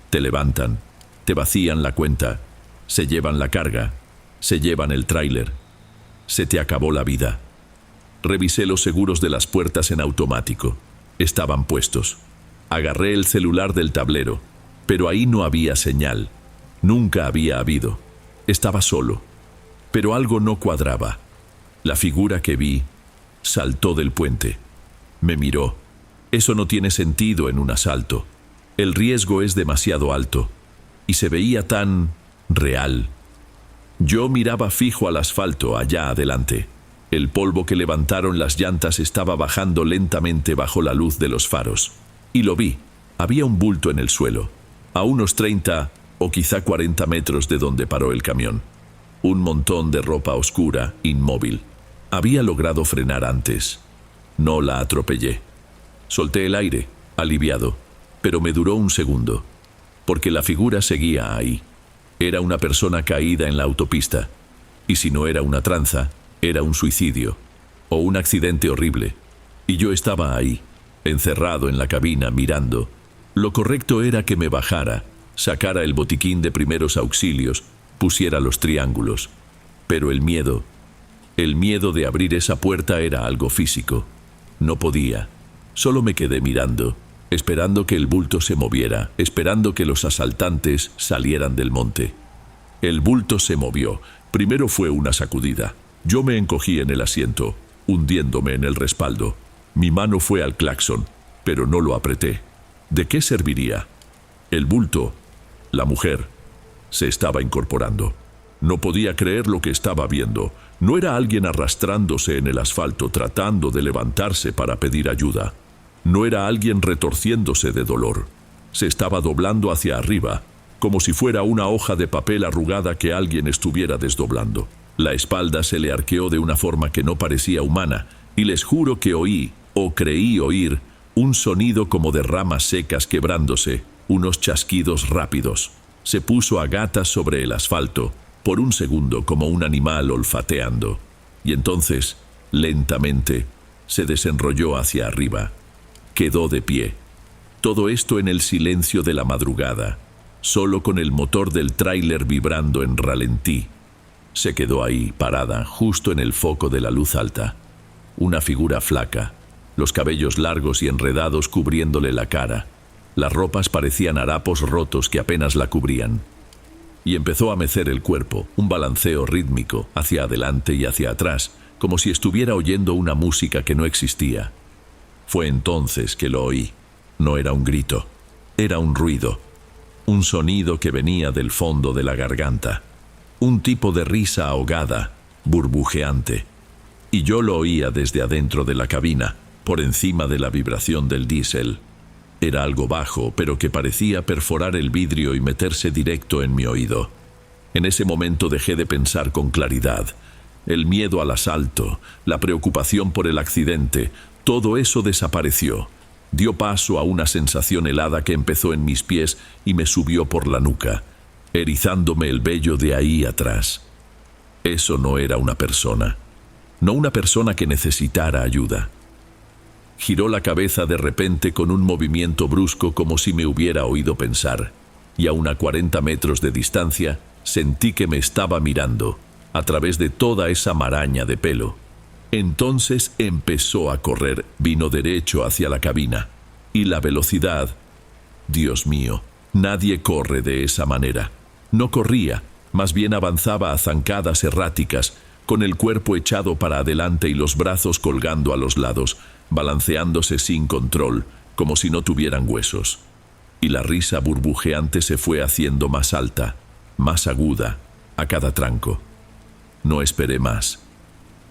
Te levantan, te vacían la cuenta, se llevan la carga, se llevan el tráiler. Se te acabó la vida. Revisé los seguros de las puertas en automático. Estaban puestos. Agarré el celular del tablero, pero ahí no había señal. Nunca había habido. Estaba solo. Pero algo no cuadraba. La figura que vi saltó del puente. Me miró. Eso no tiene sentido en un asalto. El riesgo es demasiado alto. Y se veía tan real. Yo miraba fijo al asfalto allá adelante. El polvo que levantaron las llantas estaba bajando lentamente bajo la luz de los faros. Y lo vi. Había un bulto en el suelo, a unos 30 o quizá 40 metros de donde paró el camión. Un montón de ropa oscura, inmóvil. Había logrado frenar antes. No la atropellé. Solté el aire, aliviado, pero me duró un segundo, porque la figura seguía ahí. Era una persona caída en la autopista, y si no era una tranza, era un suicidio, o un accidente horrible. Y yo estaba ahí, encerrado en la cabina, mirando. Lo correcto era que me bajara, sacara el botiquín de primeros auxilios, pusiera los triángulos. Pero el miedo de abrir esa puerta era algo físico. No podía. Solo me quedé mirando, esperando que el bulto se moviera, esperando que los asaltantes salieran del monte. El bulto se movió. Primero fue una sacudida. Yo me encogí en el asiento, hundiéndome en el respaldo. Mi mano fue al claxon, pero no lo apreté. ¿De qué serviría? El bulto, la mujer, se estaba incorporando. No podía creer lo que estaba viendo. No era alguien arrastrándose en el asfalto tratando de levantarse para pedir ayuda. No era alguien retorciéndose de dolor. Se estaba doblando hacia arriba, como si fuera una hoja de papel arrugada que alguien estuviera desdoblando. La espalda se le arqueó de una forma que no parecía humana, y les juro que oí, o creí oír, un sonido como de ramas secas quebrándose, unos chasquidos rápidos. Se puso a gatas sobre el asfalto, por un segundo como un animal olfateando, y entonces, lentamente, se desenrolló hacia arriba. Quedó de pie. Todo esto en el silencio de la madrugada, solo con el motor del tráiler vibrando en ralentí. Se quedó ahí, parada, justo en el foco de la luz alta. Una figura flaca, los cabellos largos y enredados cubriéndole la cara. Las ropas parecían harapos rotos que apenas la cubrían. Y empezó a mecer el cuerpo, un balanceo rítmico, hacia adelante y hacia atrás, como si estuviera oyendo una música que no existía. Fue entonces que lo oí. No era un grito, era un ruido, un sonido que venía del fondo de la garganta, un tipo de risa ahogada, burbujeante. y yo lo oía desde adentro de la cabina, por encima de la vibración del diésel. Era algo bajo, pero que parecía perforar el vidrio y meterse directo en mi oído. En ese momento dejé de pensar con claridad. El miedo al asalto, la preocupación por el accidente, todo eso desapareció. Dio paso a una sensación helada que empezó en mis pies y me subió por la nuca, erizándome el vello de ahí atrás. Eso no era una persona. No una persona que necesitara ayuda. Giró la cabeza de repente con un movimiento brusco como si me hubiera oído pensar, y a unos 40 metros de distancia sentí que me estaba mirando, a través de toda esa maraña de pelo. Entonces empezó a correr, vino derecho hacia la cabina. Y la velocidad... Dios mío, nadie corre de esa manera. No corría, más bien avanzaba a zancadas erráticas, con el cuerpo echado para adelante y los brazos colgando a los lados, balanceándose sin control, como si no tuvieran huesos. Y la risa burbujeante se fue haciendo más alta, más aguda, a cada tranco. No esperé más.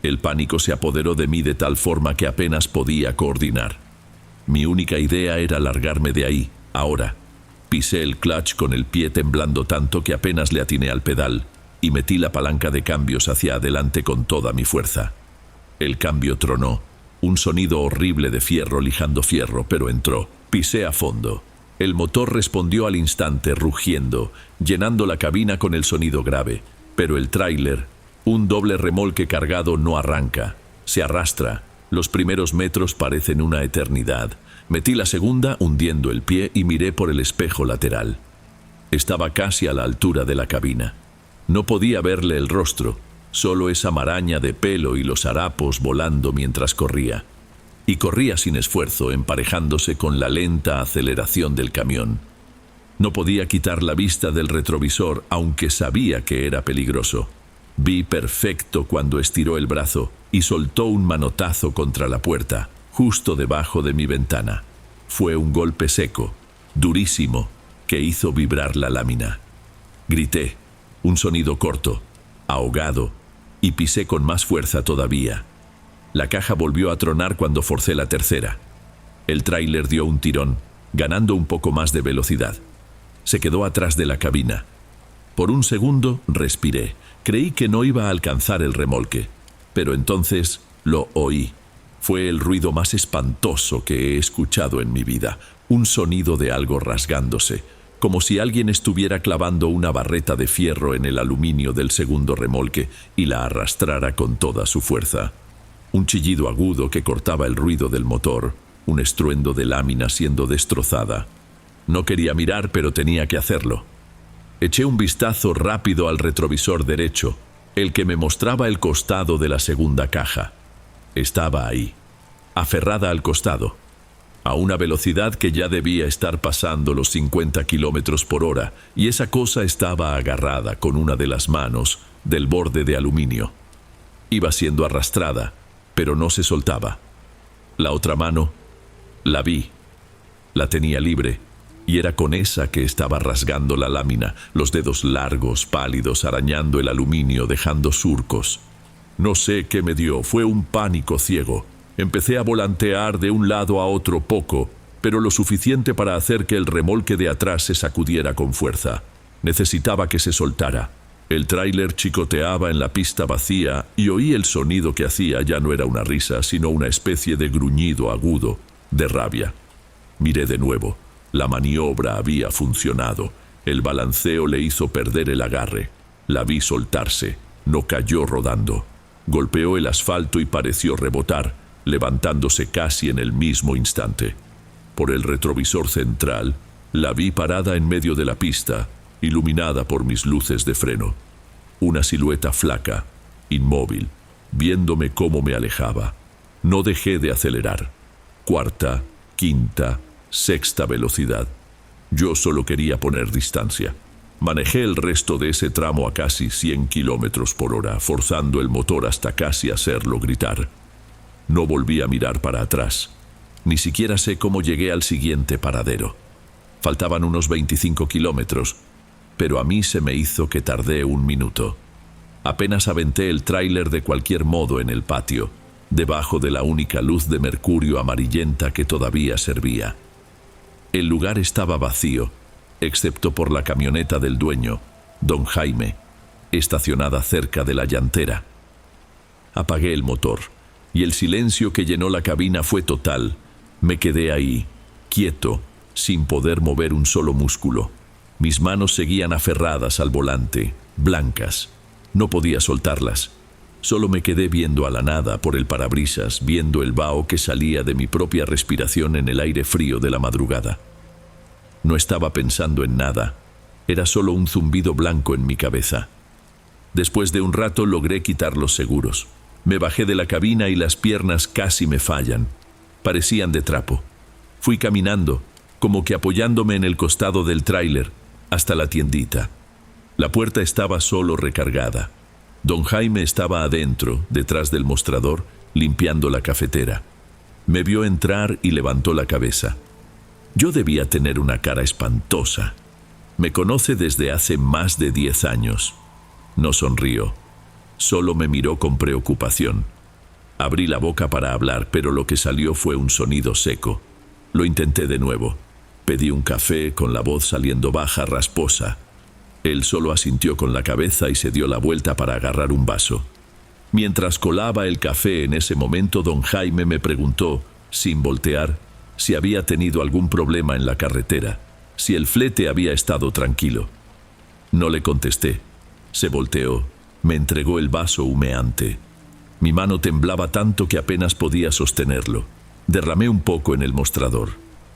El pánico se apoderó de mí de tal forma que apenas podía coordinar. Mi única idea era largarme de ahí, ahora. Pisé el clutch con el pie temblando tanto que apenas le atiné al pedal, y metí la palanca de cambios hacia adelante con toda mi fuerza. El cambio tronó, un sonido horrible de fierro lijando fierro, pero entró. Pisé a fondo. El motor respondió al instante rugiendo, llenando la cabina con el sonido grave, pero el tráiler, un doble remolque cargado, no arranca, se arrastra. Los primeros metros parecen una eternidad. Metí la segunda hundiendo el pie y miré por el espejo lateral. Estaba casi a la altura de la cabina. No podía verle el rostro, solo esa maraña de pelo y los harapos volando mientras corría. Y corría sin esfuerzo, emparejándose con la lenta aceleración del camión. No podía quitar la vista del retrovisor, aunque sabía que era peligroso. Vi perfecto cuando estiró el brazo y soltó un manotazo contra la puerta, justo debajo de mi ventana. Fue un golpe seco, durísimo, que hizo vibrar la lámina. Grité, un sonido corto, ahogado, y pisé con más fuerza todavía. La caja volvió a tronar cuando forcé la tercera. El tráiler dio un tirón, ganando un poco más de velocidad. Se quedó atrás de la cabina. Por un segundo respiré. Creí que no iba a alcanzar el remolque, pero entonces lo oí. Fue el ruido más espantoso que he escuchado en mi vida. Un sonido de algo rasgándose, como si alguien estuviera clavando una barreta de fierro en el aluminio del segundo remolque y la arrastrara con toda su fuerza. Un chillido agudo que cortaba el ruido del motor, un estruendo de lámina siendo destrozada. No quería mirar, pero tenía que hacerlo. Eché un vistazo rápido al retrovisor derecho, el que me mostraba el costado de la segunda caja. Estaba ahí, aferrada al costado, a una velocidad que ya debía estar pasando los 50 kilómetros por hora, y esa cosa estaba agarrada con una de las manos del borde de aluminio. Iba siendo arrastrada, pero no se soltaba. La otra mano, la vi, la tenía libre, y era con esa que estaba rasgando la lámina, los dedos largos, pálidos, arañando el aluminio, dejando surcos. No sé qué me dio, fue un pánico ciego. Empecé a volantear de un lado a otro poco, pero lo suficiente para hacer que el remolque de atrás se sacudiera con fuerza. Necesitaba que se soltara. El tráiler chicoteaba en la pista vacía y oí el sonido que hacía. Ya no era una risa, sino una especie de gruñido agudo, de rabia. Miré de nuevo. La maniobra había funcionado. El balanceo le hizo perder el agarre. La vi soltarse. No cayó rodando. Golpeó el asfalto y pareció rebotar, levantándose casi en el mismo instante. Por el retrovisor central, la vi parada en medio de la pista, iluminada por mis luces de freno. Una silueta flaca, inmóvil, viéndome cómo me alejaba. No dejé de acelerar. Cuarta, quinta, sexta velocidad. Yo solo quería poner distancia. Manejé el resto de ese tramo a casi 100 kilómetros por hora, forzando el motor hasta casi hacerlo gritar. No volví a mirar para atrás. Ni siquiera sé cómo llegué al siguiente paradero. Faltaban unos 25 kilómetros, pero a mí se me hizo que tardé 1 minuto. Apenas aventé el tráiler de cualquier modo en el patio, debajo de la única luz de mercurio amarillenta que todavía servía. El lugar estaba vacío, excepto por la camioneta del dueño, don Jaime, estacionada cerca de la llantera. Apagué el motor, y el silencio que llenó la cabina fue total. Me quedé ahí, quieto, sin poder mover un solo músculo. Mis manos seguían aferradas al volante, blancas. No podía soltarlas. Solo me quedé viendo a la nada por el parabrisas, viendo el vaho que salía de mi propia respiración en el aire frío de la madrugada. No estaba pensando en nada. Era solo un zumbido blanco en mi cabeza. Después de un rato logré quitar los seguros. Me bajé de la cabina y las piernas casi me fallan. Parecían de trapo. Fui caminando, como que apoyándome en el costado del tráiler, hasta la tiendita. La puerta estaba solo recargada. Don Jaime estaba adentro, detrás del mostrador, limpiando la cafetera. Me vio entrar y levantó la cabeza. Yo debía tener una cara espantosa. Me conoce desde hace más de 10 años. No sonrió. Solo me miró con preocupación. Abrí la boca para hablar, pero lo que salió fue un sonido seco. Lo intenté de nuevo. Pedí un café con la voz saliendo baja, rasposa. Él solo asintió con la cabeza y se dio la vuelta para agarrar un vaso. Mientras colaba el café en ese momento, don Jaime me preguntó, sin voltear, si había tenido algún problema en la carretera, si el flete había estado tranquilo. No le contesté. Se volteó, me entregó el vaso humeante. Mi mano temblaba tanto que apenas podía sostenerlo. Derramé un poco en el mostrador.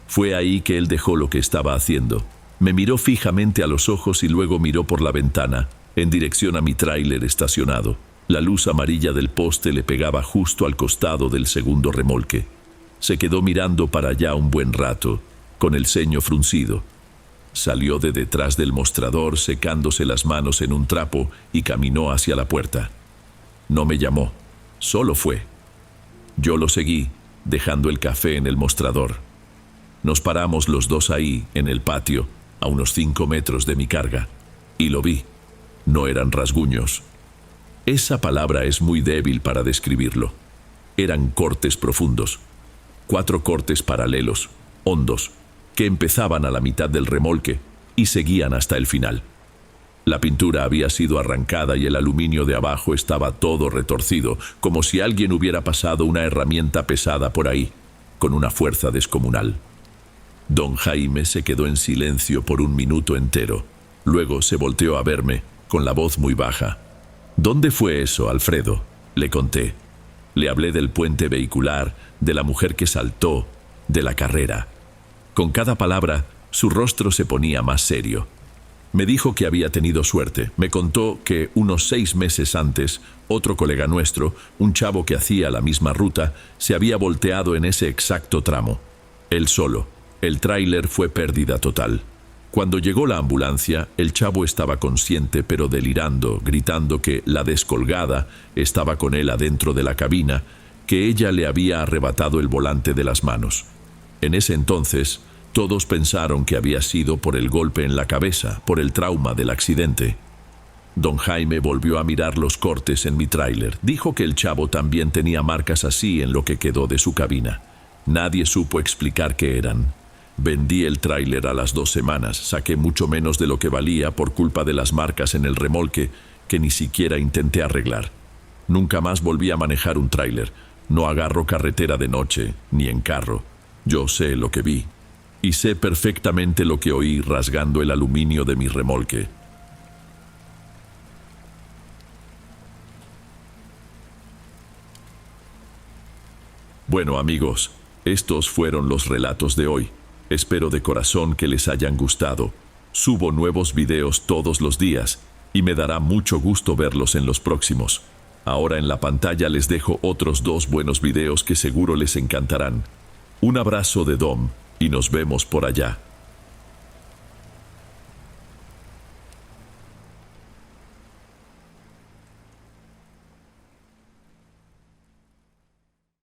Fue ahí que él dejó lo que estaba haciendo. Me miró fijamente a los ojos y luego miró por la ventana, en dirección a mi tráiler estacionado. La luz amarilla del poste le pegaba justo al costado del segundo remolque. Se quedó mirando para allá un buen rato, con el ceño fruncido. Salió de detrás del mostrador secándose las manos en un trapo y caminó hacia la puerta. No me llamó, solo fue. Yo lo seguí, dejando el café en el mostrador. Nos paramos los dos ahí, en el patio, a unos 5 metros de mi carga, y lo vi. No eran rasguños. Esa palabra es muy débil para describirlo. Eran cortes profundos. 4 cortes paralelos, hondos, que empezaban a la mitad del remolque y seguían hasta el final. La pintura había sido arrancada y el aluminio de abajo estaba todo retorcido, como si alguien hubiera pasado una herramienta pesada por ahí, con una fuerza descomunal. Don Jaime se quedó en silencio por 1 minuto entero. Luego se volteó a verme, con la voz muy baja. «¿Dónde fue eso, Alfredo?», le conté. Le hablé del puente vehicular, de la mujer que saltó, de la carrera. Con cada palabra, su rostro se ponía más serio. Me dijo que había tenido suerte. Me contó que unos 6 meses antes, otro colega nuestro, un chavo que hacía la misma ruta, se había volteado en ese exacto tramo. Él solo. El tráiler fue pérdida total. Cuando llegó la ambulancia, el chavo estaba consciente pero delirando, gritando que la descolgada estaba con él adentro de la cabina, que ella le había arrebatado el volante de las manos. En ese entonces, todos pensaron que había sido por el golpe en la cabeza, por el trauma del accidente. Don Jaime volvió a mirar los cortes en mi tráiler. Dijo que el chavo también tenía marcas así en lo que quedó de su cabina. Nadie supo explicar qué eran. Vendí el tráiler a las 2 semanas, saqué mucho menos de lo que valía por culpa de las marcas en el remolque que ni siquiera intenté arreglar. Nunca más volví a manejar un tráiler. No agarro carretera de noche, ni en carro. Yo sé lo que vi, y sé perfectamente lo que oí rasgando el aluminio de mi remolque. Bueno, amigos, estos fueron los relatos de hoy. Espero de corazón que les hayan gustado. Subo nuevos videos todos los días y me dará mucho gusto verlos en los próximos. Ahora en la pantalla les dejo otros 2 buenos videos que seguro les encantarán. Un abrazo de Dom y nos vemos por allá.